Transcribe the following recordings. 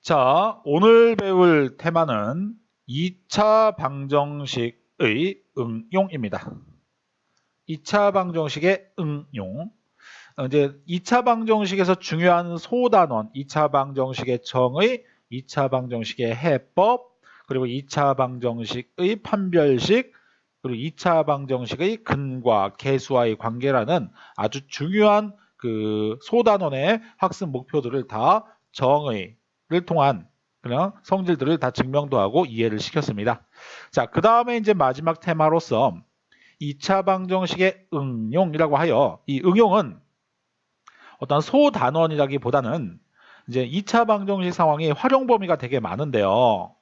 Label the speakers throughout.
Speaker 1: 자, 오늘 배울 테마는 2차 방정식의 응용입니다. 2차 방정식의 응용. 이제 2차 방정식에서 중요한 소단원, 2차 방정식의 정의, 2차 방정식의 해법, 그리고 2차 방정식의 판별식, 그리고 2차 방정식의 근과 계수와의 관계라는 아주 중요한 그 소단원의 학습 목표들을 다 정의를 통한 그냥 성질들을 다 증명도 하고 이해를 시켰습니다. 자, 그 다음에 이제 마지막 테마로서 2차 방정식의 응용이라고 하여 이 응용은 어떤 소단원이라기보다는 이제 2차 방정식 상황이 활용 범위가 되게 많은데요.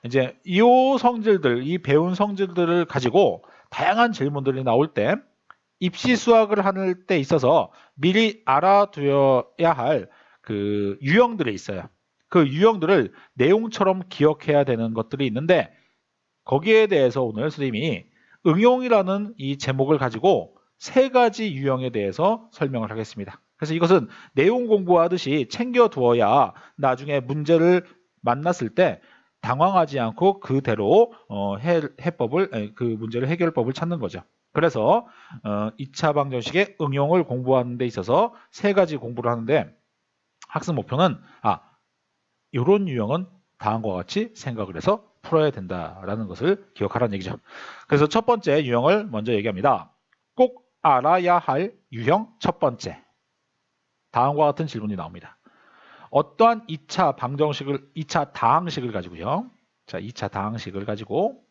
Speaker 1: 이제 이 성질들, 이 배운 성질들을 가지고 다양한 질문들이 나올 때 입시 수학을 할 때 있어서 미리 알아두어야 할 그 유형들이 있어요. 그 유형들을 내용처럼 기억해야 되는 것들이 있는데 거기에 대해서 오늘 선생님이 응용이라는 이 제목을 가지고 세 가지 유형에 대해서 설명을 하겠습니다. 그래서 이것은 내용 공부하듯이 챙겨두어야 나중에 문제를 만났을 때 당황하지 않고 그대로 해법을 그 문제를 해결법을 찾는 거죠. 그래서 2차 방정식의 응용을 공부하는 데 있어서 세 가지 공부를 하는데 학습 목표는 이런 유형은 다음과 같이 생각을 해서 풀어야 된다라는 것을 기억하라는 얘기죠. 그래서 첫 번째 유형을 먼저 얘기합니다. 꼭 알아야 할 유형 첫 번째. 다음과 같은 질문이 나옵니다. 어떠한 2차 방정식을, 2차 다항식을 가지고요. 자, 2차 다항식을 가지고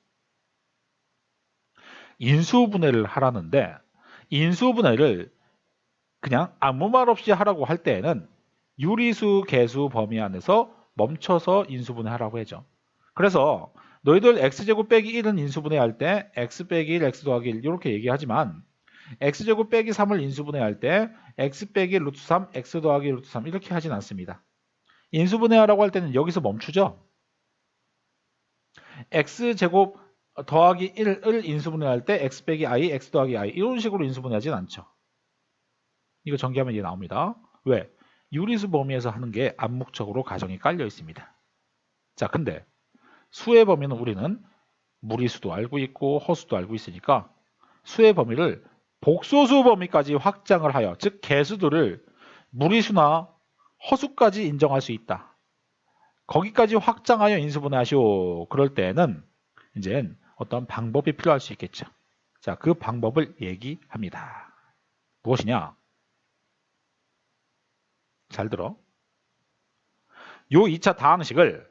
Speaker 1: 인수분해를 하라는데 인수분해를 그냥 아무 말 없이 하라고 할 때에는 유리수 계수 범위 안에서 멈춰서 인수분해 하라고 하죠. 그래서 너희들 x제곱 빼기 1은 인수분해 할 때 x 빼기 1, x 더하기 1 이렇게 얘기하지만 x제곱 빼기 3을 인수분해 할 때 x 빼기 루트 3, x 더하기 루트 3 이렇게 하진 않습니다. 인수분해 하라고 할 때는 여기서 멈추죠. x제곱 더하기 1을 인수분해 할 때 x 빼기 i, x 더하기 i 이런 식으로 인수분해 하진 않죠. 이거 전개하면 이게 나옵니다. 왜? 유리수 범위에서 하는 게 암묵적으로 가정이 깔려 있습니다. 자, 근데 수의 범위는 우리는 무리수도 알고 있고 허수도 알고 있으니까 수의 범위를 복소수 범위까지 확장을 하여, 즉 개수들을 무리수나 허수까지 인정할 수 있다. 거기까지 확장하여 인수분해 하시오. 그럴 때는 이제 어떤 방법이 필요할 수 있겠죠. 자, 그 방법을 얘기합니다. 무엇이냐? 잘 들어. 요 2차 다항식을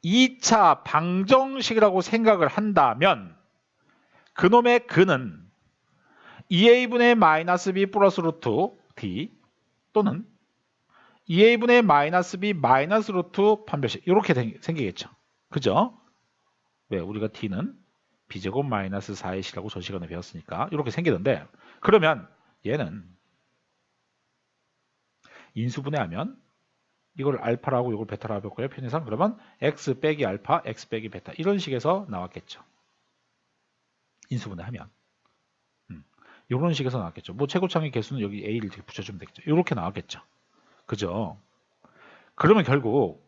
Speaker 1: 2차 방정식이라고 생각을 한다면 그놈의 근은 2a분의 마이너스 b 플러스 루트 d 또는 2a분의 마이너스 b 마이너스 루트 판별식 이렇게 생기겠죠. 그죠? 왜? 우리가 d는 b제곱 마이너스 4ac라고 전 시간에 배웠으니까 이렇게 생기는데 그러면 얘는 인수분해하면 이걸 알파라고 이걸 베타라고 했고요. 편의상 그러면 x 빼기 알파, x 빼기 베타 이런 식에서 나왔겠죠. 인수분해하면 이런 식에서 나왔겠죠. 뭐 최고창의 개수는 여기 a를 이렇게 붙여주면 되겠죠. 이렇게 나왔겠죠. 그죠? 그러면 결국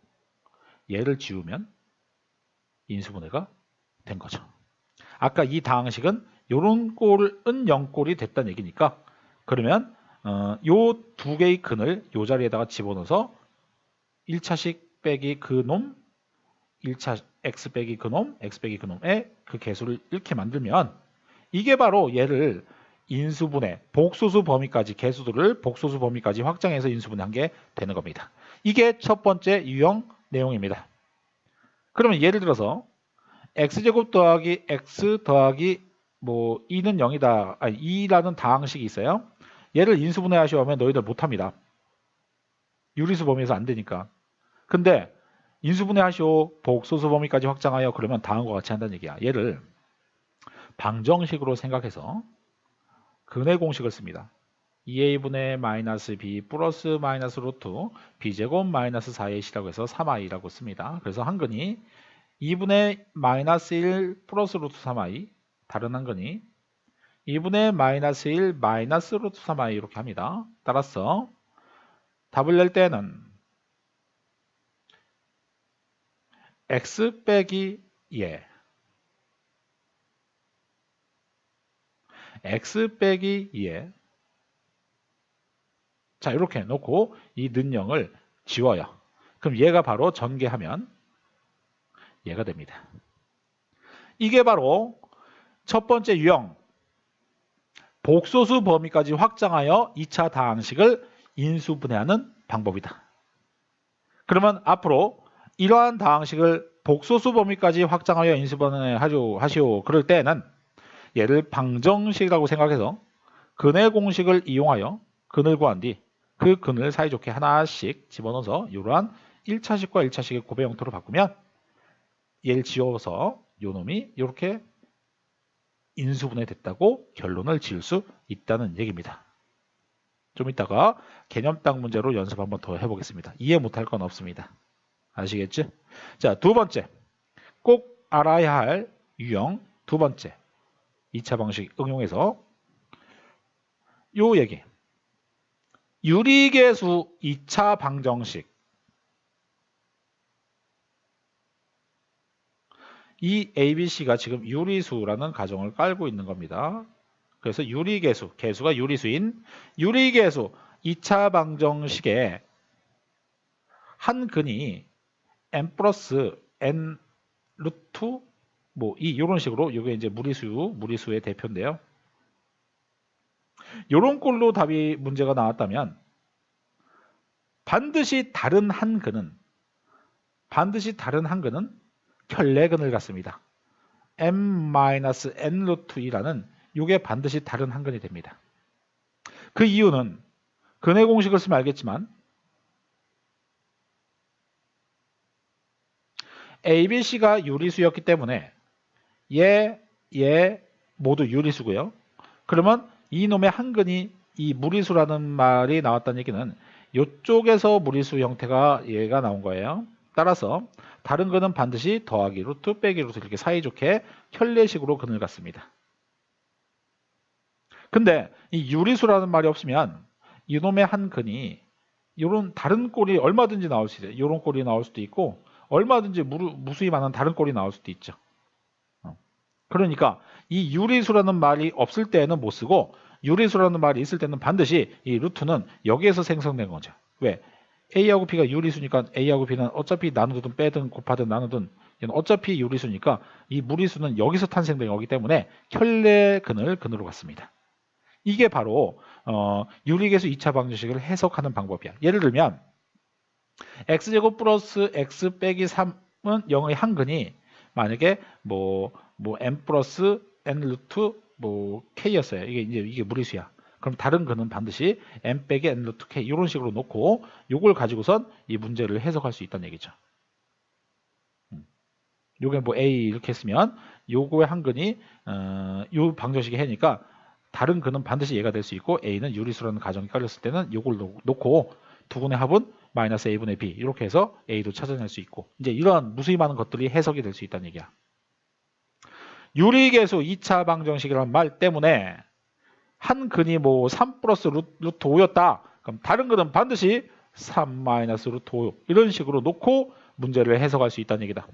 Speaker 1: 얘를 지우면 인수분해가 된 거죠. 아까 이 다항식은 요런 꼴은 0꼴이 됐다는 얘기니까 그러면 요 두 개의 근을 요 자리에다가 집어넣어서 1차식 빼기 그놈 1차 x 빼기 그놈 x 빼기 그놈의 그 개수를 이렇게 만들면 이게 바로 얘를 인수분해 복소수 범위까지 개수들을 복소수 범위까지 확장해서 인수분해한 게 되는 겁니다. 이게 첫 번째 유형 내용입니다. 그러면 예를 들어서 x제곱 더하기 x 더하기 뭐 2는 0이다. 아니 2라는 다항식이 있어요. 얘를 인수분해 하시오 하면 너희들 못합니다. 유리수 범위에서 안 되니까. 근데 인수분해 하시오 복소수 범위까지 확장하여 그러면 다음과 같이 한다는 얘기야. 얘를 방정식으로 생각해서 근의 공식을 씁니다. 2a분의 마이너스 b 플러스 마이너스 루트 b제곱 마이너스 4ac라고 해서 3i라고 씁니다. 그래서 한 근이 2분의 마이너스 1 플러스 루트 3i 다른 한 근이 2분의 마이너스 1 마이너스 루트 3i 이렇게 합니다. 따라서 답을 낼 때는 x 빼기 예. x 빼기 예. 자, 이렇게 놓고 이 는영을 지워요. 그럼 얘가 바로 전개하면 얘가 됩니다. 이게 바로 첫 번째 유형, 복소수 범위까지 확장하여 2차 다항식을 인수분해하는 방법이다. 그러면 앞으로 이러한 다항식을 복소수 범위까지 확장하여 인수분해하시오. 그럴 때는 얘를 방정식이라고 생각해서 근의 공식을 이용하여 근을 구한 뒤 그 근을 사이좋게 하나씩 집어넣어서 이러한 1차식과 1차식의 곱의 형태로 바꾸면 얘를 지워서 요 놈이 이렇게 인수분해 됐다고 결론을 지을 수 있다는 얘기입니다. 좀 이따가 개념딱 문제로 연습 한번 더 해보겠습니다. 이해 못할 건 없습니다. 아시겠지? 자, 두 번째. 꼭 알아야 할 유형 두 번째. 2차 방식 응용해서 요 얘기. 유리계수 2차 방정식. 이 ABC가 지금 유리수라는 가정을 깔고 있는 겁니다. 그래서 유리계수, 계수가 유리수인 유리계수 2차 방정식에 한 근이 n 플러스 n 루트 이런 식으로 이게 이제 무리수의 대표인데요. 이런 꼴로 답이 문제가 나왔다면 반드시 다른 한 근은 켤레근을 갖습니다. m-n 루트 2라는 이게 반드시 다른 한 근이 됩니다. 그 이유는 근의 공식을 쓰면 알겠지만 ABC가 유리수였기 때문에 얘 모두 유리수고요. 그러면 이놈의 한 근이 이 무리수라는 말이 나왔다는 얘기는 이쪽에서 무리수 형태가 얘가 나온 거예요. 따라서 다른 근은 반드시 더하기 루트 빼기 루트 이렇게 사이좋게 켤레식으로 근을 갖습니다. 근데 이 유리수라는 말이 없으면 이놈의 한 근이 이런 다른 꼴이 얼마든지 나올 수 있어요. 이런 꼴이 나올 수도 있고 얼마든지 무수히 많은 다른 꼴이 나올 수도 있죠. 그러니까 이 유리수라는 말이 없을 때는 못 쓰고 유리수라는 말이 있을 때는 반드시 이 루트는 여기에서 생성된 거죠. 왜? A하고 B가 유리수니까 A하고 B는 어차피 나누든 빼든 곱하든 나누든 어차피 유리수니까 이 무리수는 여기서 탄생된 거기 때문에 켤레근을 근으로 갖습니다. 이게 바로 유리계수 2차 방정식을 해석하는 방법이야. 예를 들면 x제곱 플러스 x 빼기 3은 0의 한 근이 만약에 n 플러스 n 루트 k였어요. 이게 무리수야. 그럼 다른 근은 반드시 n 빼기 n 루트 k 이런 식으로 놓고 이걸 가지고선 이 문제를 해석할 수 있다는 얘기죠. 요게 a 이렇게 했으면 요거의 한 근이 요 방정식이 해니까 다른 근은 반드시 얘가 될 수 있고 a는 유리수라는 가정이 깔렸을 때는 요걸 놓고 두 근의 합은 마이너스 a분의 b 이렇게 해서 a도 찾아낼 수 있고 이제 이러한 무수히 많은 것들이 해석이 될 수 있다는 얘기야. 유리계수 2차 방정식이라는 말 때문에 한 근이 3 플러스 루트 5였다. 그럼 다른 근은 반드시 3 마이너스 루트 5 이런 식으로 놓고 문제를 해석할 수 있다는 얘기다.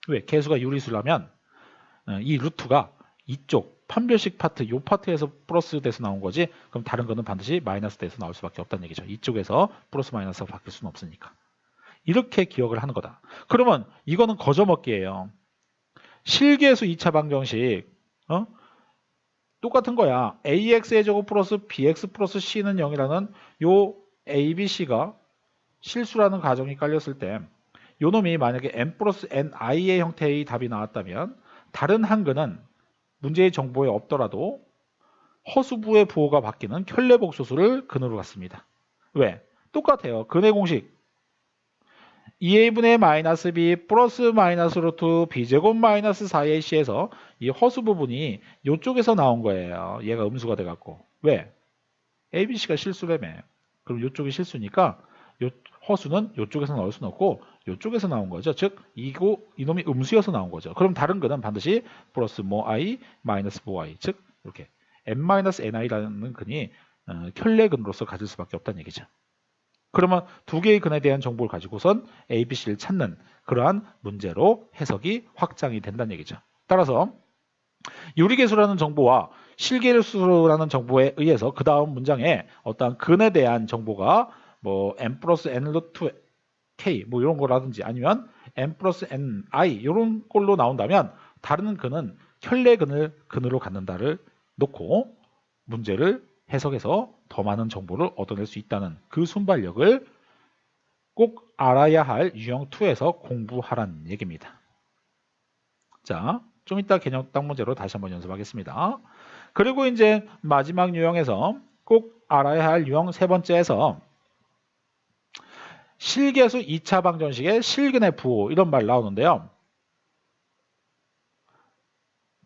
Speaker 1: 왜? 계수가 유리수라면 이 루트가 이쪽 판별식 파트 요 파트에서 플러스 돼서 나온 거지. 그럼 다른 거는 반드시 마이너스 돼서 나올 수밖에 없다는 얘기죠. 이쪽에서 플러스 마이너스가 바뀔 수는 없으니까. 이렇게 기억을 하는 거다. 그러면 이거는 거저먹기예요. 실계수 2차 방정식 똑같은 거야. ax의 제곱 플러스 bx 플러스 c는 0이라는 요 abc가 실수라는 가정이 깔렸을 때 요 놈이 만약에 n 플러스 ni의 형태의 답이 나왔다면 다른 한 근은 문제의 정보에 없더라도 허수부의 부호가 바뀌는 켤레복소수를 근으로 갖습니다. 왜? 똑같아요. 근의 공식 2a분의 마이너스 b 플러스 마이너스 루트 b제곱 마이너스 4ac에서 이 허수 부분이 이쪽에서 나온 거예요. 얘가 음수가 돼갖고. 왜? abc가 실수라며. 그럼 이쪽이 실수니까 요 허수는 이쪽에서 나올 수는 없고 이쪽에서 나온 거죠. 즉 이놈이 음수여서 나온 거죠. 그럼 다른 거는 반드시 플러스 i 마이너스 i 즉 이렇게 n-ni라는 근이 켤레근으로서 가질 수밖에 없다는 얘기죠. 그러면 두 개의 근에 대한 정보를 가지고선 A, B, C를 찾는 그러한 문제로 해석이 확장이 된다는 얘기죠. 따라서 유리계수라는 정보와 실계수라는 정보에 의해서 그 다음 문장에 어떠한 근에 대한 정보가 뭐 n 플러스 n 루트 k 뭐 이런 거라든지 아니면 n 플러스 n i 이런 걸로 나온다면 다른 근은 혈례근을 근으로 갖는다를 놓고 문제를 해석해서 더 많은 정보를 얻어낼 수 있다는 그 순발력을 꼭 알아야 할 유형 2에서 공부하라는 얘기입니다. 자, 좀 이따 개념 딱 문제로 다시 한번 연습하겠습니다. 그리고 이제 마지막 유형에서 꼭 알아야 할 유형 세 번째에서 실계수 2차 방정식의 실근의 부호 이런 말 나오는데요.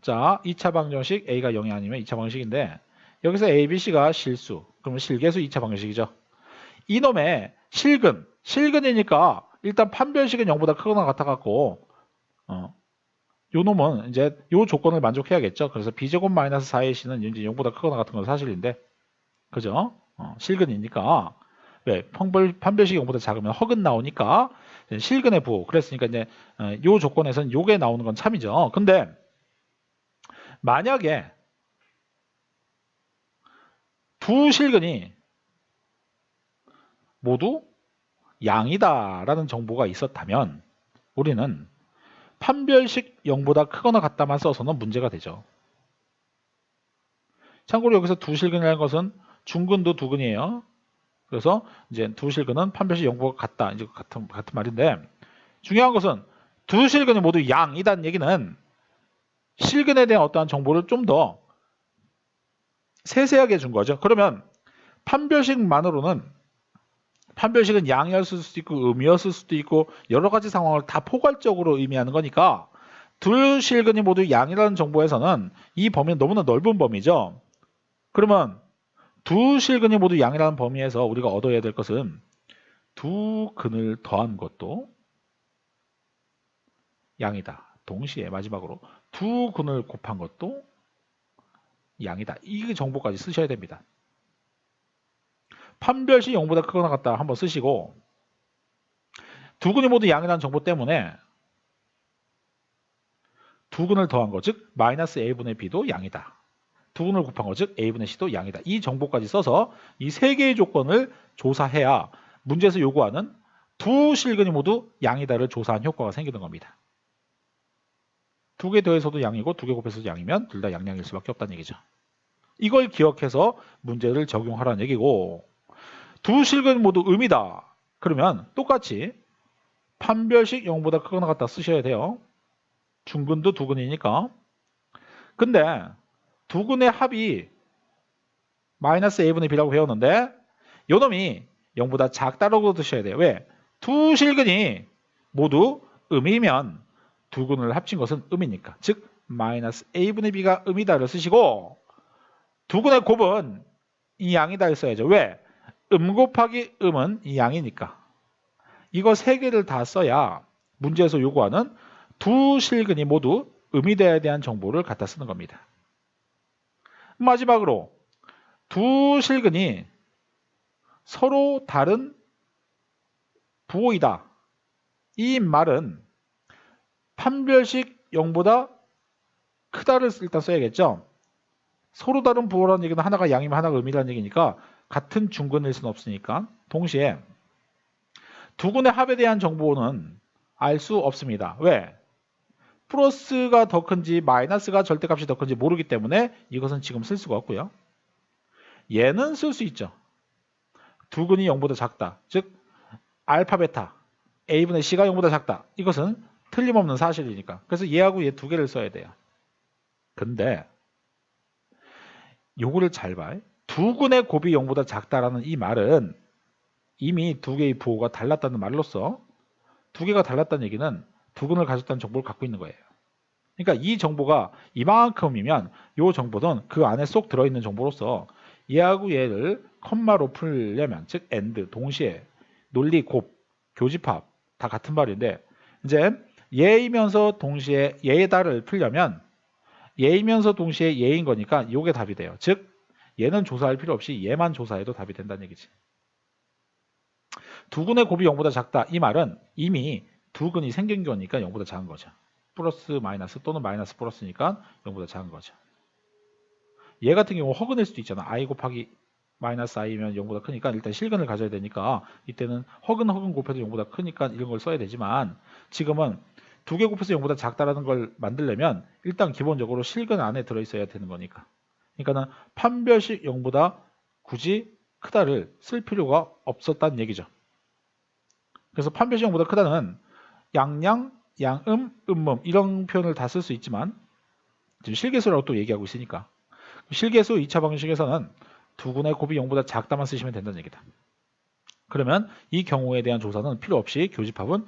Speaker 1: 자, 2차 방정식 A가 0이 아니면 2차 방정식인데 여기서 A, B, C가 실수, 그러면 실계수 2차 방정식이죠. 이놈의 실근이니까 일단 판별식은 0보다 크거나 같아갖고 요 놈은 이제 요 조건을 만족해야겠죠. 그래서 B제곱 마이너스 4의 C는 이제 0보다 크거나 같은 건 사실인데 그죠? 실근이니까 왜 판별식이 0보다 작으면 허근 나오니까 실근의 부호 그랬으니까 이제 요 조건에서는 요게 나오는 건 참이죠. 근데 만약에 두 실근이 모두 양이다라는 정보가 있었다면 우리는 판별식 0보다 크거나 같다만 써서는 문제가 되죠. 참고로 여기서 두 실근이라는 것은 중근도 두 근이에요. 그래서 이제 두 실근은 판별식 0보다 같다. 이제 같은 말인데 중요한 것은 두 실근이 모두 양이다는 얘기는 실근에 대한 어떠한 정보를 좀 더 세세하게 준 거죠. 그러면 판별식만으로는 판별식은 양이었을 수도 있고 음이었을 수도 있고 여러 가지 상황을 다 포괄적으로 의미하는 거니까 두 실근이 모두 양이라는 정보에서는 이 범위는 너무나 넓은 범위죠. 그러면 두 실근이 모두 양이라는 범위에서 우리가 얻어야 될 것은 두 근을 더한 것도 양이다. 동시에 마지막으로 두 근을 곱한 것도 양이다. 이 정보까지 쓰셔야 됩니다. 판별식 0보다 크거나 같다 한번 쓰시고 두 근이 모두 양이라는 정보 때문에 두 근을 더한 것, 즉 마이너스 a분의 b도 양이다. 두 근을 곱한 것, 즉 a분의 c도 양이다. 이 정보까지 써서 이 세 개의 조건을 조사해야 문제에서 요구하는 두 실근이 모두 양이다를 조사한 효과가 생기는 겁니다. 두 개 더해서도 양이고 두 개 곱해서도 양이면 둘 다 양일 수밖에 없다는 얘기죠. 이걸 기억해서 문제를 적용하라는 얘기고 두 실근 모두 음이다. 그러면 똑같이 판별식 0보다 크거나 같다 쓰셔야 돼요. 중근도 두 근이니까. 근데 두 근의 합이 마이너스 a분의 b라고 배웠는데 요놈이 0보다 작다라고 드셔야 돼요. 왜? 두 실근이 모두 음이면 두 근을 합친 것은 음이니까. 즉 마이너스 a분의 b가 음이다를 쓰시고 두 근의 곱은 이 양이다를 써야죠. 왜? 곱하기 음은 이 양이니까. 이거 세 개를 다 써야 문제에서 요구하는 두 실근이 모두 음이다에 대한 정보를 갖다 쓰는 겁니다. 마지막으로 두 실근이 서로 다른 부호이다. 이 말은 판별식 0보다 크다를 일단 써야겠죠. 서로 다른 부호라는 얘기는 하나가 양이면 하나가 음이라는 얘기니까 같은 중근일 수는 없으니까 동시에 두 근의 합에 대한 정보는 알 수 없습니다. 왜? 플러스가 더 큰지 마이너스가 절대값이 더 큰지 모르기 때문에 이것은 지금 쓸 수가 없고요. 얘는 쓸 수 있죠. 두 근이 0보다 작다. 즉 알파 베타 a분의 c가 0보다 작다. 이것은 틀림없는 사실이니까. 그래서 얘하고 얘 두 개를 써야 돼요. 근데 요거를 잘 봐요. 두 근의 곱이 0보다 작다라는 이 말은 이미 두 개의 부호가 달랐다는 말로써 두 개가 달랐다는 얘기는 두 근을 가졌다는 정보를 갖고 있는 거예요. 그러니까 이 정보가 이만큼이면 이 정보는 그 안에 쏙 들어있는 정보로서 얘하고 얘를 컴마로 풀려면 즉 AND 동시에 논리 곱 교집합 다 같은 말인데 이제 얘이면서 동시에 얘다를 풀려면 얘이면서 동시에 얘인 거니까 이게 답이 돼요. 즉 얘는 조사할 필요 없이 얘만 조사해도 답이 된다는 얘기지. 두 근의 곱이 0보다 작다. 이 말은 이미 두 근이 생긴 거니까 0보다 작은 거죠. 플러스 마이너스 또는 마이너스 플러스니까 0보다 작은 거죠. 얘 같은 경우 허근일 수도 있잖아. i 곱하기 마이너스 i면 0보다 크니까 일단 실근을 가져야 되니까 이때는 허근 곱해도 0보다 크니까 이런 걸 써야 되지만 지금은 두 개 곱해서 0보다 작다라는 걸 만들려면 일단 기본적으로 실근 안에 들어있어야 되는 거니까. 그러니까는 판별식 0보다 굳이 크다를 쓸 필요가 없었다는 얘기죠. 그래서 판별식 0보다 크다는 양양, 양음, 음음 이런 표현을 다 쓸 수 있지만 지금 실계수라고 또 얘기하고 있으니까 실계수 2차 방정식에서는 두 근의 곱이 0보다 작다만 쓰시면 된다는 얘기다. 그러면 이 경우에 대한 조사는 필요 없이 교집합은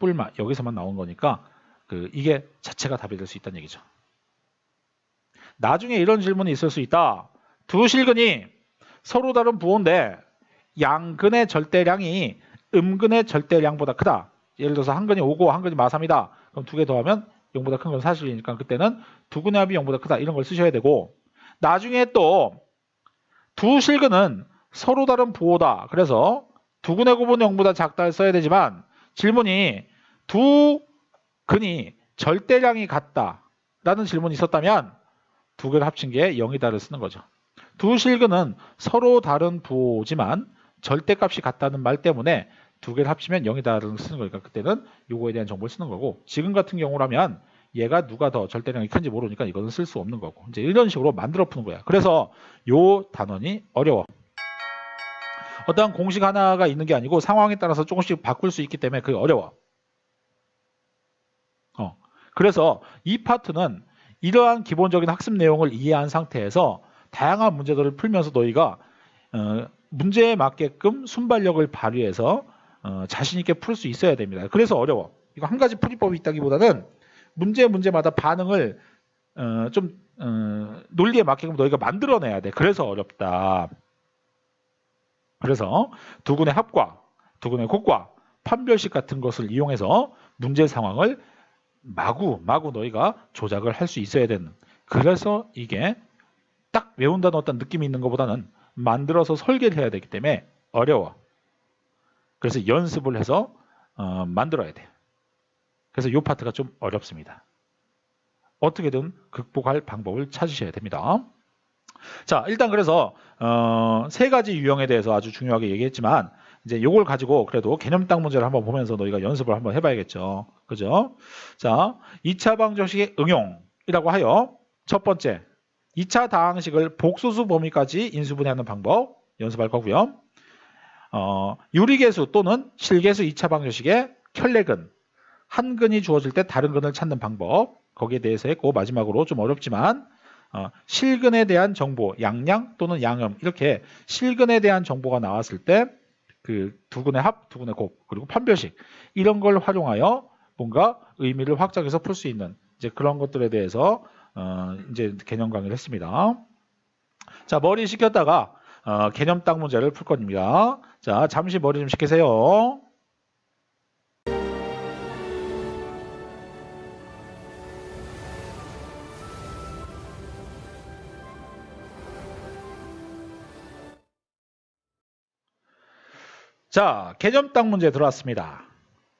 Speaker 1: 뿔마 여기서만 나온 거니까 이게 자체가 답이 될 수 있다는 얘기죠. 나중에 이런 질문이 있을 수 있다. 두 실근이 서로 다른 부호인데 양근의 절대량이 음근의 절대량보다 크다. 예를 들어서 한 근이 5고 한 근이 마3이다. 그럼 두 개 더하면 0보다 큰 건 사실이니까 그때는 두 근의 합이 0보다 크다. 이런 걸 쓰셔야 되고 나중에 또 두 실근은 서로 다른 부호다. 그래서 두 근의 곱은 0보다 작다를 써야 되지만 질문이 두 근이 절대량이 같다라는 질문이 있었다면 두 개를 합친 게 0이다를 쓰는 거죠. 두 실근은 서로 다른 부호지만 절대값이 같다는 말 때문에 두 개를 합치면 0이다를 쓰는 거니까 그때는 요거에 대한 정보를 쓰는 거고 지금 같은 경우라면 얘가 누가 더 절대량이 큰지 모르니까 이거는 쓸 수 없는 거고 이제 이런 식으로 만들어 푸는 거야. 그래서 요 단원이 어려워. 어떠한 공식 하나가 있는 게 아니고 상황에 따라서 조금씩 바꿀 수 있기 때문에 그게 어려워. 그래서 이 파트는 이러한 기본적인 학습 내용을 이해한 상태에서 다양한 문제들을 풀면서 너희가 문제에 맞게끔 순발력을 발휘해서 자신 있게 풀 수 있어야 됩니다. 그래서 어려워. 이거 한 가지 풀이법이 있다기보다는 문제마다 반응을 논리에 맞게끔 너희가 만들어내야 돼. 그래서 어렵다. 그래서 두 근의 합과 두 근의 곱과 판별식 같은 것을 이용해서 문제 상황을 마구 너희가 조작을 할 수 있어야 되는. 그래서 이게 딱 외운다는 어떤 느낌이 있는 것보다는 만들어서 설계를 해야 되기 때문에 어려워. 그래서 연습을 해서 만들어야 돼. 그래서 이 파트가 좀 어렵습니다. 어떻게든 극복할 방법을 찾으셔야 됩니다. 자, 일단 그래서 세 가지 유형에 대해서 아주 중요하게 얘기했지만 이제 요걸 가지고 그래도 개념당 문제를 한번 보면서 너희가 연습을 한번 해봐야겠죠. 그죠? 자, 2차 방정식의 응용이라고 하여 첫 번째 2차 다항식을 복소수 범위까지 인수분해하는 방법 연습할 거고요. 유리계수 또는 실계수 2차 방정식의 켤레근 한 근이 주어질 때 다른 근을 찾는 방법 거기에 대해서 했고 마지막으로 좀 어렵지만 실근에 대한 정보 양양 또는 양음 이렇게 실근에 대한 정보가 나왔을 때 그 두 근의 합, 두 근의 곱 그리고 판별식 이런 걸 활용하여 뭔가 의미를 확장해서 풀 수 있는 이제 그런 것들에 대해서 이제 개념 강의를 했습니다. 자, 머리 식혔다가 개념 딱 문제를 풀 겁니다. 자, 잠시 머리 좀 식히세요. 자, 개념 딱 문제 들어왔습니다.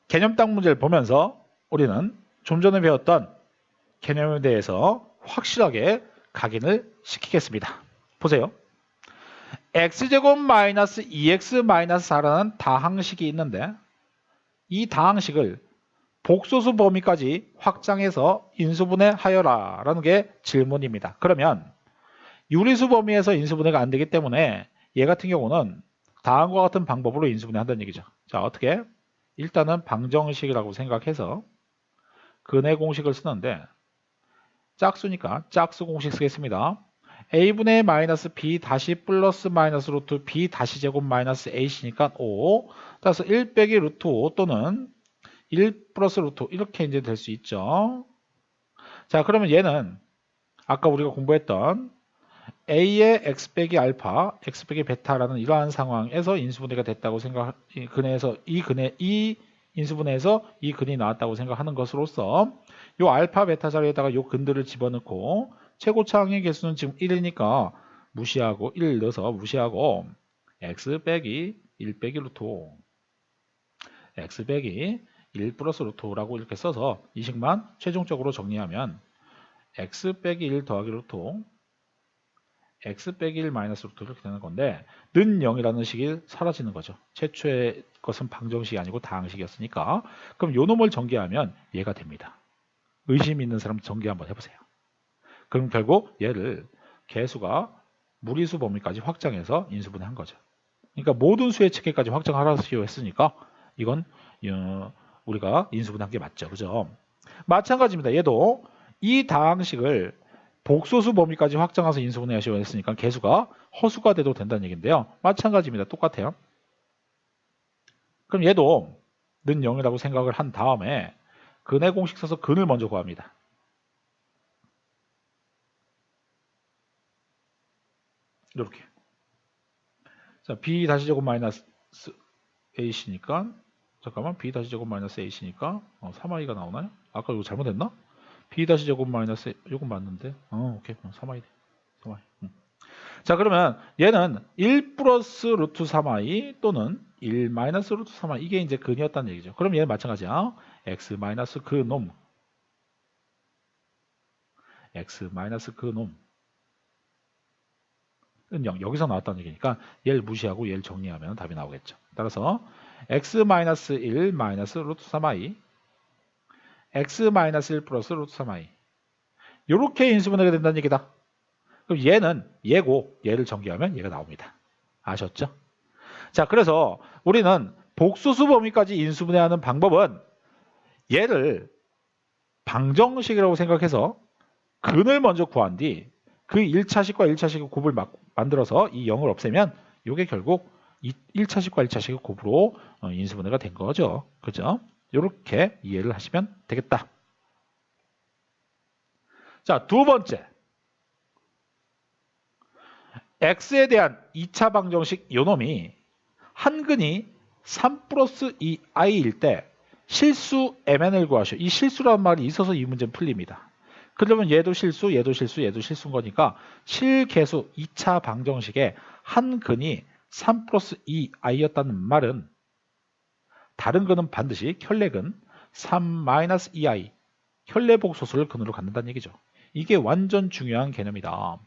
Speaker 1: 개념 딱 문제를 보면서 우리는 좀 전에 배웠던 개념에 대해서 확실하게 각인을 시키겠습니다. 보세요. x제곱 마이너스 2x 마이너스 4라는 다항식이 있는데 이 다항식을 복소수 범위까지 확장해서 인수분해하여라 라는 게 질문입니다. 그러면 유리수 범위에서 인수분해가 안 되기 때문에 얘 같은 경우는 다음과 같은 방법으로 인수분해한다는 얘기죠. 자, 어떻게? 일단은 방정식이라고 생각해서 근의 공식을 쓰는데 짝수니까 짝수 공식 쓰겠습니다. a분의 마이너스 b 다시 플러스 마이너스 루트 b 다시 제곱 마이너스 a시니까 5 따라서 1 빼기 루트 5 또는 1 플러스 루트 5 이렇게 이제 될 수 있죠. 자, 그러면 얘는 아까 우리가 공부했던 a의 x 빼기 알파, x 빼기 베타라는 이러한 상황에서 인수분해가 됐다고 생각, 근에서 이 인수분해에서 이 근이 나왔다고 생각하는 것으로서 요 알파 베타 자리에다가 요 근들을 집어넣고 최고차항의 개수는 지금 1이니까 무시하고 1 넣어서 무시하고 x 빼기 1 빼기 루트 5 x 빼기 1 플러스 루트 5라고 이렇게 써서 이 식만 최종적으로 정리하면 x 빼기 1 더하기 루트 5 x 빼기 1 마이너스 루트 이렇게 되는 건데 는 0이라는 식이 사라지는 거죠. 최초의 것은 방정식이 아니고 다항식이었으니까. 그럼 요 놈을 전개하면 얘가 됩니다. 의심 있는 사람 전개 한번 해보세요. 그럼 결국 얘를 개수가 무리수 범위까지 확장해서 인수분해한 거죠. 그러니까 모든 수의 체계까지 확장하라고 했으니까 이건 우리가 인수분해한 게 맞죠. 그죠? 마찬가지입니다. 얘도 이 다항식을 복소수 범위까지 확장해서 인수분해하시고 했으니까 개수가 허수가 돼도 된다는 얘기인데요. 마찬가지입니다. 똑같아요. 그럼 얘도 는 0이라고 생각을 한 다음에 근의 공식 써서 근을 먼저 구합니다. 이렇게. 자, b 다시 제곱 마이너스 a씨니까 잠깐만 b 다시 제곱 마이너스 a씨니까 3i가 나오나요? 아까 이거 잘못했나? b 다시 제곱 마이너스 이건 맞는데 오케이 3i 돼. 3i. 자, 그러면 얘는 1 플러스 루트 3i 또는 1 마이너스 루트 3i 이게 이제 근이었다는 얘기죠. 그럼 얘는 마찬가지야. x 마이너스 그 놈 x 마이너스 그 놈 은 0 여기서 나왔다는 얘기니까 얘를 무시하고 얘를 정리하면 답이 나오겠죠. 따라서 x 마이너스 1 마이너스 루트 3i x 마이너스 1 플러스 루트 3i 이렇게 인수분해가 된다는 얘기다. 그럼 얘는 얘고 얘를 전개하면 얘가 나옵니다. 아셨죠? 자, 그래서 우리는 복소수 범위까지 인수분해하는 방법은 얘를 방정식이라고 생각해서 근을 먼저 구한 뒤 그 1차식과 1차식의 곱을 만들어서 이 0을 없애면 이게 결국 1차식과 1차식의 곱으로 인수분해가 된 거죠. 그죠? 이렇게 이해를 하시면 되겠다. 자, 두 번째. x에 대한 2차 방정식 요놈이 한근이 3 플러스 2i일 때 실수 mn을 구하시오. 이 실수라는 말이 있어서 이 문제는 풀립니다. 그러면 얘도 실수, 얘도 실수, 얘도 실수인 거니까 실계수 2차 방정식에 한근이 3 플러스 2i였다는 말은 다른 근은 반드시 혈례근 3 마이너스 2i 혈례복소수를 근으로 갖는다는 얘기죠. 이게 완전 중요한 개념이다.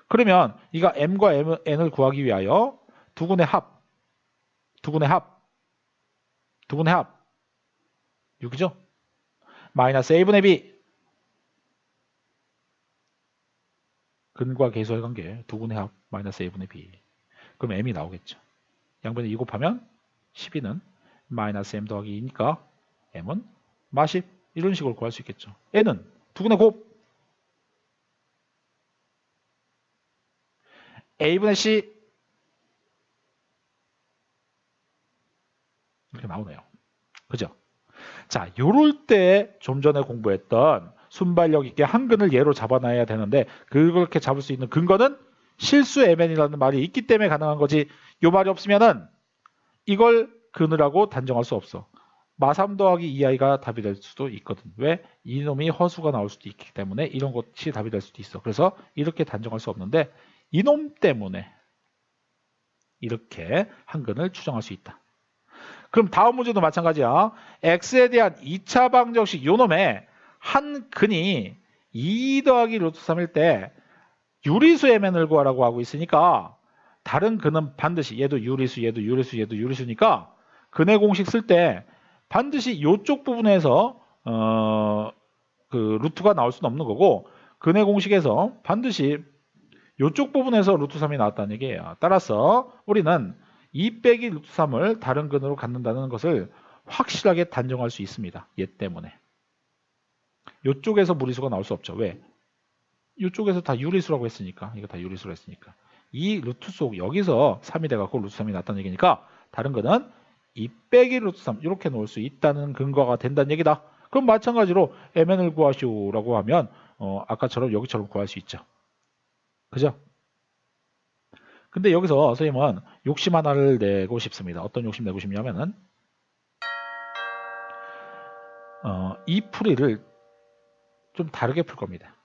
Speaker 1: 그러면 이가 m과 n을 구하기 위하여 두근의 합 6이죠? 마이너스 a분의 b 근과 계수의 관계 두근의 합 마이너스 a분의 b 그럼 m이 나오겠죠. 양변에 2 곱하면 12는 마이너스 m 더하기 2니까 m은 마십 이런 식으로 구할 수 있겠죠. n은 두근의 곱 a분의 c 이렇게 나오네요. 그죠? 자, 요럴 때 좀 전에 공부했던 순발력 있게 한근을 예로 잡아놔야 되는데 그렇게 잡을 수 있는 근거는 실수 mn이라는 말이 있기 때문에 가능한 거지. 요 말이 없으면은 이걸 근이라고 단정할 수 없어. 마3 더하기 2i가 답이 될 수도 있거든. 왜? 이놈이 허수가 나올 수도 있기 때문에 이런 것이 답이 될 수도 있어. 그래서 이렇게 단정할 수 없는데 이놈 때문에 이렇게 한근을 추정할 수 있다. 그럼 다음 문제도 마찬가지야. x에 대한 2차 방정식 요놈의 한 근이 2 더하기 루트 3일 때 유리수 mn을 구하라고 하고 있으니까 다른 근은 반드시 얘도 유리수, 얘도 유리수, 얘도 유리수니까 근의 공식 쓸 때 반드시 이쪽 부분에서 그 루트가 나올 수는 없는 거고 근의 공식에서 반드시 이쪽 부분에서 루트 3이 나왔다는 얘기예요. 따라서 우리는 2 빼기 루트 3을 다른 근으로 갖는다는 것을 확실하게 단정할 수 있습니다. 얘 때문에. 이쪽에서 무리수가 나올 수 없죠. 왜? 이쪽에서 다 유리수라고 했으니까. 이거 다 유리수로 했으니까. 이 루트 속 여기서 3이 돼갖고 루트 3이 나왔다는 얘기니까 다른 거는 2 빼기 루트 3 이렇게 놓을 수 있다는 근거가 된다는 얘기다. 그럼 마찬가지로 mn을 구하시오라고 하면 아까처럼 여기처럼 구할 수 있죠. 그죠? 근데 여기서 선생님은 욕심 하나를 내고 싶습니다. 어떤 욕심 내고 싶냐면은 이 풀이를 좀 다르게 풀 겁니다.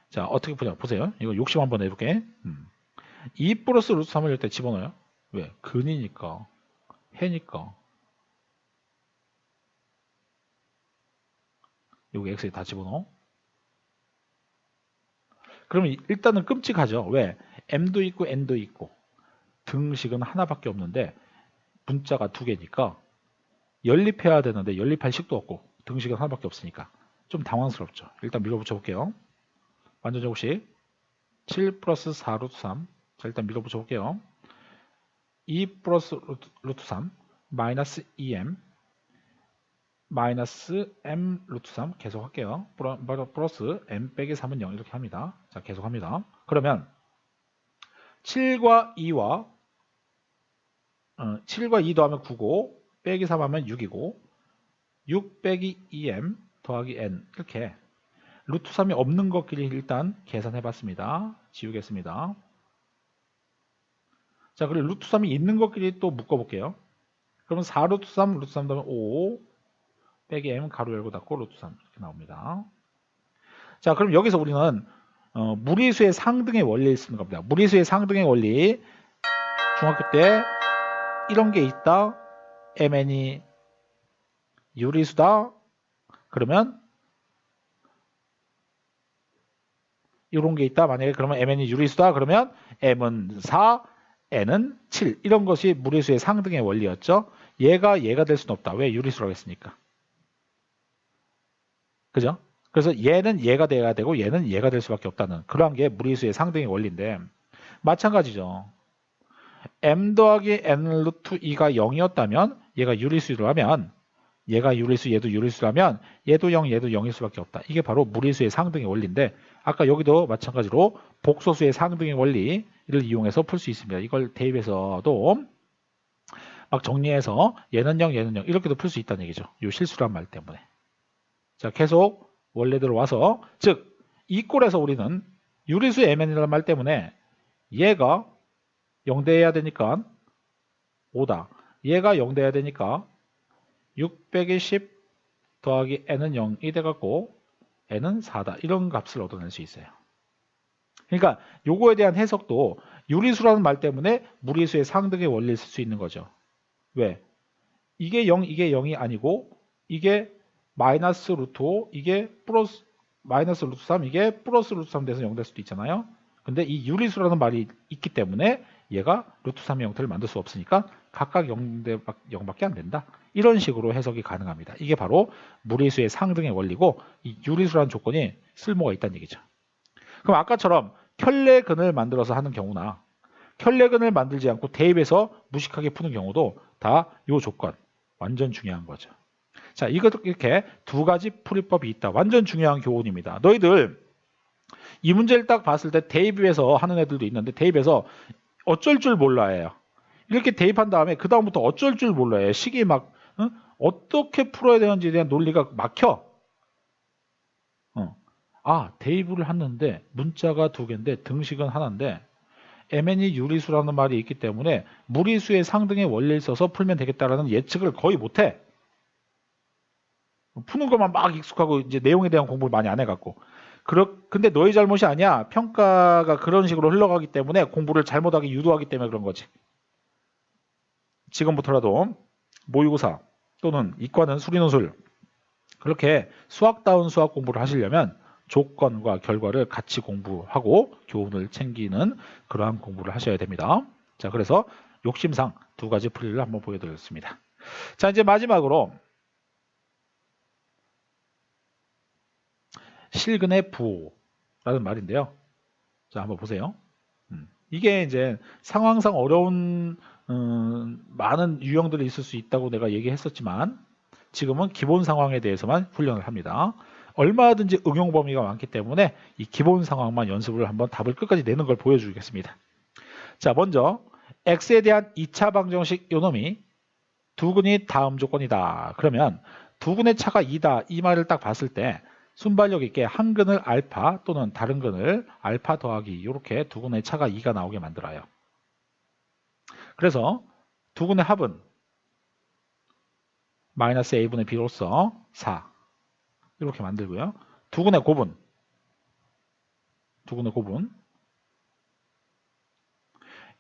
Speaker 1: 자, 어떻게 푸냐 보세요. 이거 욕심 한번 내볼게. 2 플러스 루트 3을 이때 집어넣어요. 왜? 근이니까. 해니까. 여기 x에 다 집어넣어. 그러면 일단은 끔찍하죠. 왜? m도 있고 n도 있고 등식은 하나밖에 없는데 문자가 두 개니까 연립해야 되는데 연립할 식도 없고 등식은 하나밖에 없으니까 좀 당황스럽죠. 일단 밀어붙여 볼게요. 완전 제곱식 7 플러스 4 루트 3. 자, 일단 밀어붙여 볼게요. 2 플러스 루트 3 마이너스 2m 마이너스 m 루트 3 계속 할게요. 플러스 m 빼기 3은 0 이렇게 합니다. 자, 계속 합니다. 그러면 7과 2와 7과 2 더하면 9고 빼기 3 하면 6이고 6 빼기 2m 더하기 n 이렇게 루트 3이 없는 것끼리 일단 계산해 봤습니다. 지우겠습니다. 자, 그리고 루트 3이 있는 것끼리 또 묶어 볼게요. 그러면 4 루트 3 루트 3 더하면 5 빼기 m 가로 열고 닫고 루트 3 이렇게 나옵니다. 자, 그럼 여기서 우리는 무리수의 상등의 원리를 쓰는 겁니다. 무리수의 상등의 원리. 중학교 때 이런 게 있다. mn이 유리수다. 그러면 이런 게 있다. 만약에 그러면 mn이 유리수다. 그러면 m은 4, n은 7. 이런 것이 무리수의 상등의 원리였죠. 얘가 될 수는 없다. 왜? 유리수라고 했으니까. 그죠? 그래서 얘는 얘가 돼야 되고 얘는 얘가 될 수밖에 없다는 그러한 게 무리수의 상등의 원리인데 마찬가지죠. m 더하기 n 루트 2가 0이었다면 얘가 유리수라면 얘가 유리수 얘도 유리수라면 얘도 0 얘도 0일 수밖에 없다. 이게 바로 무리수의 상등의 원리인데 아까 여기도 마찬가지로 복소수의 상등의 원리를 이용해서 풀 수 있습니다. 이걸 대입해서도 막 정리해서 얘는 0 얘는 0 이렇게도 풀 수 있다는 얘기죠. 이 실수란 말 때문에. 자, 계속 원래대로 와서 즉 이 꼴에서 우리는 유리수 mn이라는 말 때문에 얘가 0 돼야 되니까 5다. 얘가 0 돼야 되니까 6 빼기 10 더하기 n은 0이 돼갖고 n은 4다. 이런 값을 얻어낼 수 있어요. 그러니까 요거에 대한 해석도 유리수라는 말 때문에 무리수의 상등의 원리를 쓸 수 있는 거죠. 왜? 이게 0, 이게 0이 아니고 이게 마이너스 루트 5, 이게 플러스 마이너스 루트 3, 이게 플러스 루트 3 돼서 0 될 수도 있잖아요. 근데 이 유리수라는 말이 있기 때문에 얘가 루트 3의 형태를 만들 수 없으니까 각각 0밖에 안 된다. 이런 식으로 해석이 가능합니다. 이게 바로 무리수의 상등의 원리고 이 유리수라는 조건이 쓸모가 있다는 얘기죠. 그럼 아까처럼 켤레근을 만들어서 하는 경우나 켤레근을 만들지 않고 대입해서 무식하게 푸는 경우도 다 이 조건 완전 중요한 거죠. 자, 이렇게 두 가지 풀이법이 있다. 완전 중요한 교훈입니다. 너희들 이 문제를 딱 봤을 때 대입해서 하는 애들도 있는데 대입해서 어쩔 줄 몰라요. 이렇게 대입한 다음에 그 다음부터 어쩔 줄 몰라요. 식이 막 어떻게 풀어야 되는지에 대한 논리가 막혀. 대입을 하는데 문자가 두 개인데 등식은 하나인데 mn이 유리수라는 말이 있기 때문에 무리수의 상등의 원리를 써서 풀면 되겠다라는 예측을 거의 못해. 푸는 것만 막 익숙하고 이제 내용에 대한 공부를 많이 안 해갖고. 근데 너희 잘못이 아니야. 평가가 그런 식으로 흘러가기 때문에 공부를 잘못하게 유도하기 때문에 그런 거지. 지금부터라도 모의고사 또는 이과는 수리논술 그렇게 수학다운 수학 공부를 하시려면 조건과 결과를 같이 공부하고 교훈을 챙기는 그러한 공부를 하셔야 됩니다. 자, 그래서 욕심상 두 가지 풀이를 한번 보여드렸습니다. 자, 이제 마지막으로 실근의 부호라는 말인데요. 자, 한번 보세요. 이게 이제 상황상 어려운 많은 유형들이 있을 수 있다고 내가 얘기했었지만 지금은 기본 상황에 대해서만 훈련을 합니다. 얼마든지 응용 범위가 많기 때문에 이 기본 상황만 연습을 한번 답을 끝까지 내는 걸 보여주겠습니다. 자, 먼저 x에 대한 2차 방정식 요놈이 두근이 다음 조건이다. 그러면 두근의 차가 2다. 이 말을 딱 봤을 때 순발력 있게 한 근을 알파 또는 다른 근을 알파 더하기 이렇게 두 근의 차가 2가 나오게 만들어요. 그래서 두 근의 합은 마이너스 a분의 b로서 4 이렇게 만들고요. 두 근의 곱은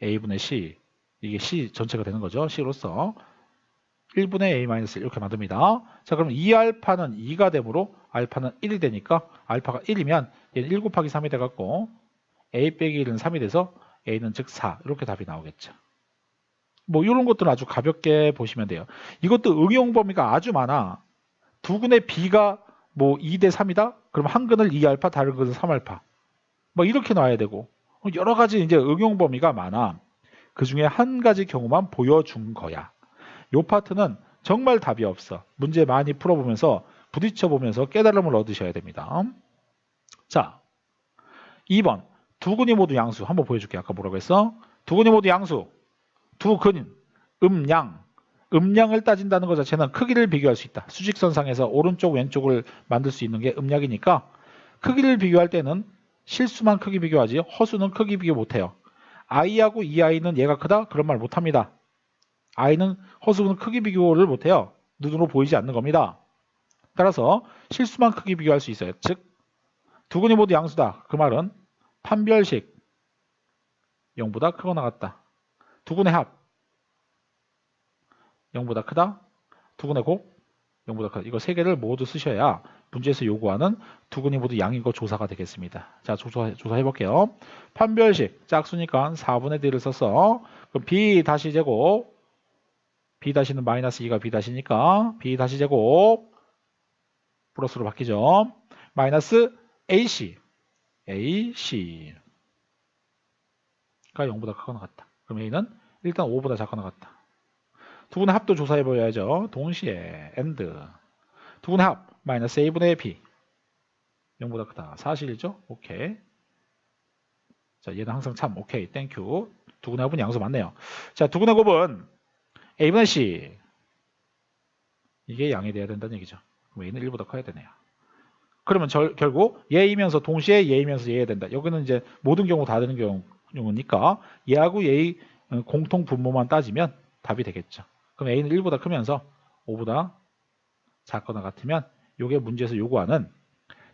Speaker 1: a분의 c 이게 C 전체가 되는 거죠. C로서 1분의 A-1 이렇게 만듭니다. 자, 그럼 2알파는 2가 되므로 알파는 1이 되니까 알파가 1이면 얘는 1 곱하기 3이 돼갖고 A 빼기 1은 3이 돼서 A는 즉 4 이렇게 답이 나오겠죠. 뭐 이런 것들은 아주 가볍게 보시면 돼요. 이것도 응용 범위가 아주 많아. 두 근의 B가 뭐 2대 3이다? 그럼 한 근을 2알파, 다른 근은 3알파. 뭐 이렇게 놔야 되고 여러 가지 이제 응용 범위가 많아. 그 중에 한 가지 경우만 보여준 거야. 요 파트는 정말 답이 없어. 문제 많이 풀어보면서 부딪혀보면서 깨달음을 얻으셔야 됩니다. 자, 2번 두 근이 모두 양수 한번 보여줄게. 아까 뭐라고 했어? 두 근이 모두 양수. 두 근, 음양. 음량을 따진다는 것 자체는 크기를 비교할 수 있다. 수직선상에서 오른쪽 왼쪽을 만들 수 있는 게 음량이니까 크기를 비교할 때는 실수만 크기 비교하지 허수는 크기 비교 못해요. i하고 이 i는 얘가 크다? 그런 말 못합니다. i는 허수는 크기 비교를 못해요. 눈으로 보이지 않는 겁니다. 따라서 실수만 크기 비교할 수 있어요. 즉 두 근이 모두 양수다. 그 말은 판별식 0보다 크거나 같다. 두 근의 합 0보다 크다. 두 근의 곱 0보다 크다. 이거 세 개를 모두 쓰셔야 문제에서 요구하는 두 근이 모두 양인 거 조사가 되겠습니다. 자, 조사해 볼게요. 판별식 짝수니까 4분의 D를 썼어. 그럼 B 다시 제곱 B 다시는 마이너스 2가 B 다시니까 B 다시 제곱 플러스로 바뀌죠. 마이너스 AC AC가 0보다 크거나 같다. 그럼 A는 일단 5보다 작거나 같다. 두 분의 합도 조사해 보여야죠. 동시에 AND 두 분의 합 마이너스 A분의 B 0보다 크다. 사실이죠? 오케이. 자, 얘는 항상 참. 오케이. 땡큐. 두 분의 합은 양수 맞네요. 자, 두 분의 곱은 A분의 C 이게 양이 돼야 된다는 얘기죠. 그럼 A는 1보다 커야 되네요. 그러면 결국 얘이면서 동시에 얘이면서 얘야 된다. 여기는 이제 모든 경우 다 되는 경우니까 얘하고 얘의 공통 분모만 따지면 답이 되겠죠. 그럼 A는 1보다 크면서 5보다 작거나 같으면 이게 문제에서 요구하는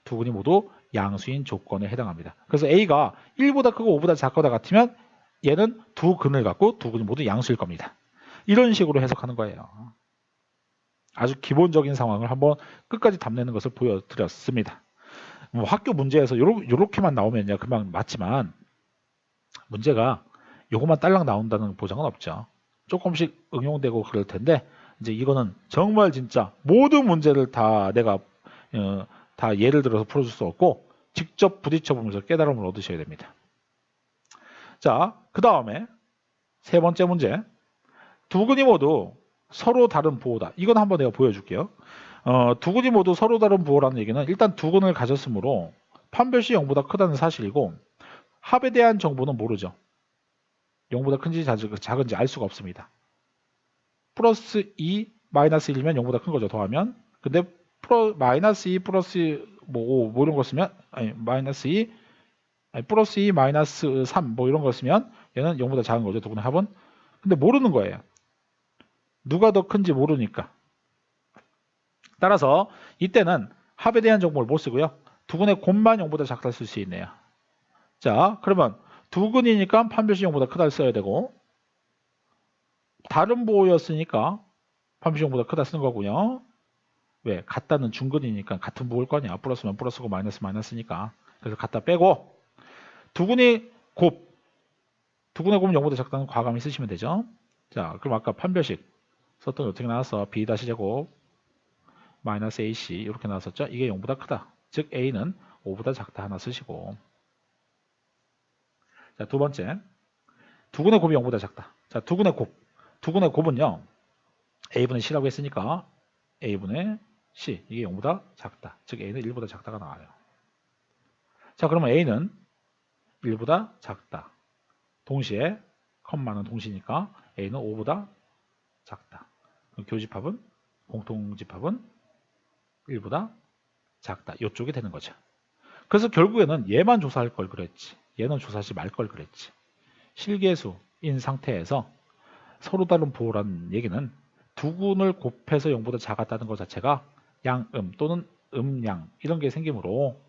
Speaker 1: 두 근이 모두 양수인 조건에 해당합니다. 그래서 A가 1보다 크고 5보다 작거나 같으면 얘는 두 근을 갖고 두 근이 모두 양수일 겁니다. 이런 식으로 해석하는 거예요. 아주 기본적인 상황을 한번 끝까지 담내는 것을 보여드렸습니다. 뭐 학교 문제에서 요렇게만 나오면 금방 맞지만 문제가 요것만 딸랑 나온다는 보장은 없죠. 조금씩 응용되고 그럴 텐데 이제 이거는 정말 진짜 모든 문제를 다 내가 다 예를 들어서 풀어줄 수 없고 직접 부딪혀보면서 깨달음을 얻으셔야 됩니다. 자, 그 다음에 세 번째 문제. 두 근이 모두 서로 다른 부호다. 이건 한번 내가 보여줄게요. 두 근이 모두 서로 다른 부호라는 얘기는 일단 두 근을 가졌으므로 판별시 0보다 크다는 사실이고 합에 대한 정보는 모르죠. 0보다 큰지 작은지 알 수가 없습니다. 플러스 2, 마이너스 1이면 0보다 큰 거죠. 더하면. 근데 마이너스 2 플러스 뭐 5 뭐 이런 거 쓰면 아니 마이너스 2 아니, 플러스 2 마이너스 3 뭐 이런 거 쓰면 얘는 0보다 작은 거죠. 두 근의 합은. 근데 모르는 거예요. 누가 더 큰지 모르니까. 따라서 이때는 합에 대한 정보를 못 쓰고요. 두 근의 곱만 0보다 작다 쓸 수 있네요. 자, 그러면 두 근이니까 판별시 0보다 크다를 써야 되고 다른 부호였으니까 판별시 0보다 크다 쓰는 거고요. 왜? 같다는 중근이니까 같은 부호일 거 아니야. 플러스면 플러스고 마이너스니까. 그래서 갖다 빼고 두 근의 곱 두 근의 곱은 0보다 작다는 과감히 쓰시면 되죠. 자, 그럼 아까 판별식 썼던 게 어떻게 나왔어? B 다시 제곱 마이너스 AC 이렇게 나왔었죠. 이게 0보다 크다. 즉 A는 5보다 작다 하나 쓰시고 자, 두 번째 두 근의 곱이 0보다 작다. 자, 두 근의 곱은요. A분의 C라고 했으니까 A분의 C 이게 0보다 작다. 즉 A는 1보다 작다가 나와요. 자, 그러면 A는 1보다 작다. 동시에 컴마는 동시니까 A는 5보다 작다. 교집합은 공통집합은 1보다 작다. 이쪽이 되는 거죠. 그래서 결국에는 얘만 조사할 걸 그랬지. 얘는 조사하지 말 걸 그랬지. 실계수인 상태에서 서로 다른 부호라는 얘기는 두 근을 곱해서 0보다 작았다는 것 자체가 양음 또는 음양 이런 게 생기므로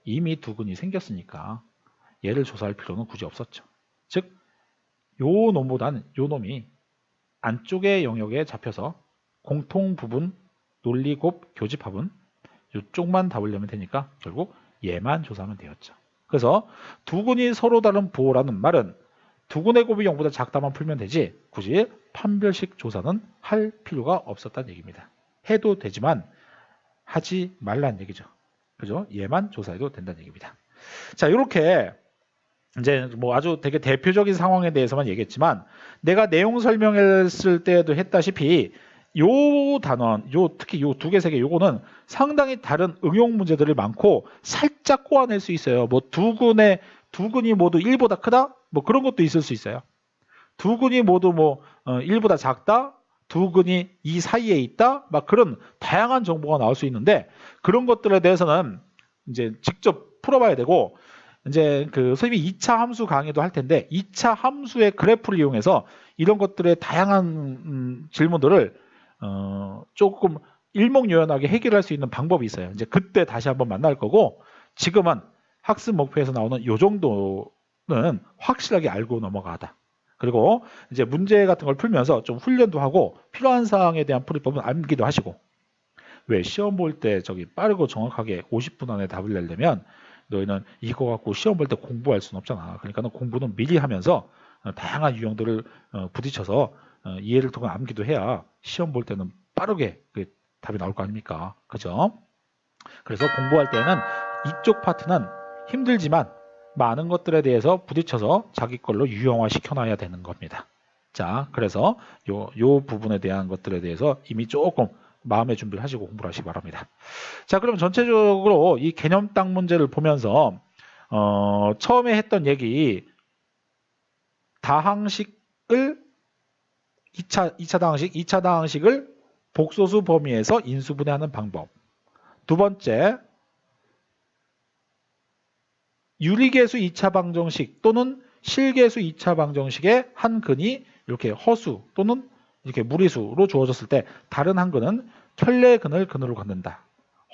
Speaker 1: 이미 두 근이 생겼으니까 얘를 조사할 필요는 굳이 없었죠. 즉 요 놈보다는 요 놈이 안쪽의 영역에 잡혀서 공통 부분, 논리, 곱, 교집합은 이쪽만 답으려면 되니까 결국 얘만 조사하면 되었죠. 그래서 두근이 서로 다른 부호라는 말은 두근의 곱이 0보다 작다만 풀면 되지 굳이 판별식 조사는 할 필요가 없었다는 얘기입니다. 해도 되지만 하지 말라는 얘기죠. 그죠? 얘만 조사해도 된다는 얘기입니다. 자, 이렇게 이제 뭐 아주 되게 대표적인 상황에 대해서만 얘기했지만 내가 내용 설명했을 때도 했다시피 요 단원, 특히 요 두 개, 세 개 요거는 상당히 다른 응용 문제들이 많고 살짝 꼬아낼 수 있어요. 뭐 두근이 모두 1보다 크다? 뭐 그런 것도 있을 수 있어요. 두근이 모두 뭐 1보다 작다? 두근이 이 사이에 있다? 막 그런 다양한 정보가 나올 수 있는데 그런 것들에 대해서는 이제 직접 풀어봐야 되고 이제 그 선생님이 2차 함수 강의도 할 텐데 2차 함수의 그래프를 이용해서 이런 것들의 다양한 질문들을 조금 일목요연하게 해결할 수 있는 방법이 있어요. 이제 그때 다시 한번 만날 거고 지금은 학습 목표에서 나오는 요 정도는 확실하게 알고 넘어가다. 그리고 이제 문제 같은 걸 풀면서 좀 훈련도 하고 필요한 사항에 대한 풀이법은 암기도 하시고 왜 시험 볼 때 저기 빠르고 정확하게 50분 안에 답을 내려면 너희는 이거 갖고 시험 볼 때 공부할 수는 없잖아. 그러니까 공부는 미리 하면서 다양한 유형들을 부딪혀서 이해를 통한 암기도 해야 시험 볼 때는 빠르게 그 답이 나올 거 아닙니까? 그죠? 그래서 공부할 때는 이쪽 파트는 힘들지만 많은 것들에 대해서 부딪혀서 자기 걸로 유형화 시켜놔야 되는 겁니다. 자, 그래서 요 부분에 대한 것들에 대해서 이미 조금 마음의 준비를 하시고 공부를 하시기 바랍니다. 자, 그럼 전체적으로 이 개념 딱 문제를 보면서 처음에 했던 얘기 다항식을 2차 다항식을 복소수 범위에서 인수분해하는 방법. 두 번째, 유리계수 2차 방정식 또는 실계수 2차 방정식의 한 근이 이렇게 허수 또는 이렇게 무리수로 주어졌을 때 다른 한 근은 켤레 근을 근으로 갖는다.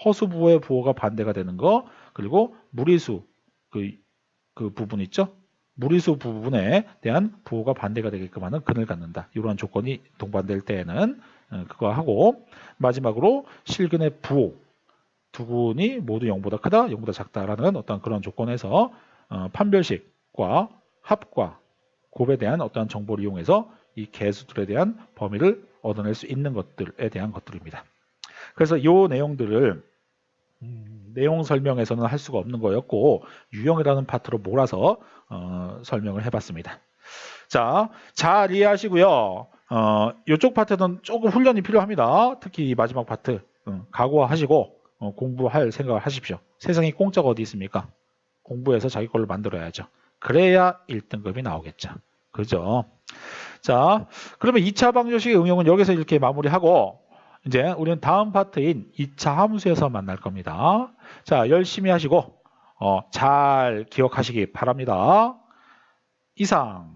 Speaker 1: 허수 부호의 부호가 반대가 되는 거, 그리고 무리수 그 부분 있죠? 무리수 부분에 대한 부호가 반대가 되게끔 하는 근을 갖는다. 이러한 조건이 동반될 때에는 그거 하고 마지막으로 실근의 부호 두 근이 모두 0보다 크다, 0보다 작다라는 어떤 그런 조건에서 판별식과 합과 곱에 대한 어떠한 정보를 이용해서 이 개수들에 대한 범위를 얻어낼 수 있는 것들에 대한 것들입니다. 그래서 이 내용들을 내용 설명에서는 할 수가 없는 거였고 유형이라는 파트로 몰아서 설명을 해봤습니다. 자, 잘 이해하시고요. 이쪽 파트는 조금 훈련이 필요합니다. 특히 이 마지막 파트 각오하시고 공부할 생각을 하십시오. 세상에 공짜가 어디 있습니까? 공부해서 자기 걸로 만들어야죠. 그래야 1등급이 나오겠죠. 그죠? 자, 그러면 2차 방정식의 응용은 여기서 이렇게 마무리하고 이제 우리는 다음 파트인 2차 함수에서 만날 겁니다. 자, 열심히 하시고 잘 기억하시기 바랍니다. 이상